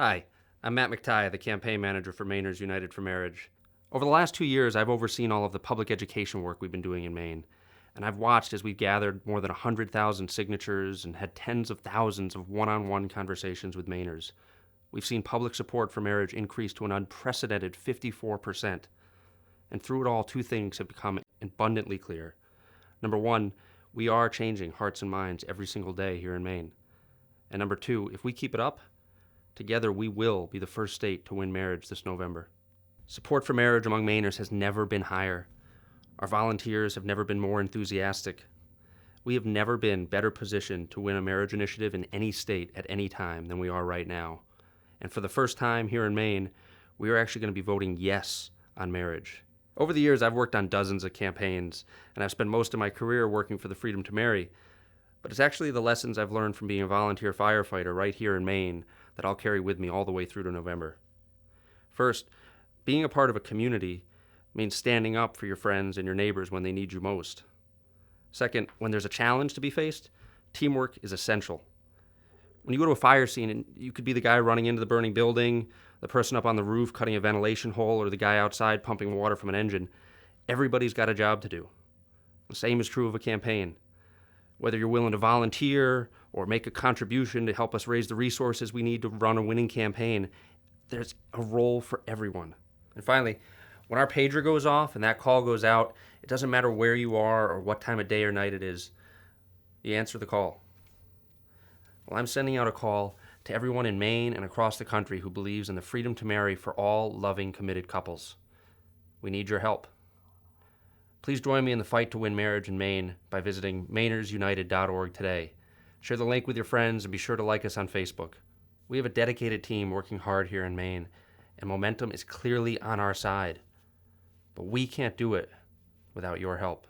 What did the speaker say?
Hi, I'm Matt McTighe, the campaign manager for Mainers United for Marriage. Over the last 2 years, I've overseen all of the public education work we've been doing in Maine, and I've watched as we've gathered more than 100,000 signatures and had tens of thousands of one-on-one conversations with Mainers. We've seen public support for marriage increase to an unprecedented 54%. And through it all, two things have become abundantly clear. Number one, we are changing hearts and minds every single day here in Maine. And number two, if we keep it up, together, we will be the first state to win marriage this November. Support for marriage among Mainers has never been higher. Our volunteers have never been more enthusiastic. We have never been better positioned to win a marriage initiative in any state at any time than we are right now. And for the first time here in Maine, we are actually going to be voting yes on marriage. Over the years, I've worked on dozens of campaigns, and I've spent most of my career working for the Freedom to Marry. But it's actually the lessons I've learned from being a volunteer firefighter right here in Maine that I'll carry with me all the way through to November. First, being a part of a community means standing up for your friends and your neighbors when they need you most. Second, when there's a challenge to be faced, teamwork is essential. When you go to a fire scene, you could be the guy running into the burning building, the person up on the roof cutting a ventilation hole, or the guy outside pumping water from an engine. Everybody's got a job to do. The same is true of a campaign. Whether you're willing to volunteer or make a contribution to help us raise the resources we need to run a winning campaign, there's a role for everyone. And finally, when our pager goes off and that call goes out, it doesn't matter where you are or what time of day or night it is, you answer the call. Well, I'm sending out a call to everyone in Maine and across the country who believes in the freedom to marry for all loving, committed couples. We need your help. Please join me in the fight to win marriage in Maine by visiting MainersUnited.org today. Share the link with your friends and be sure to like us on Facebook. We have a dedicated team working hard here in Maine, and momentum is clearly on our side. But we can't do it without your help.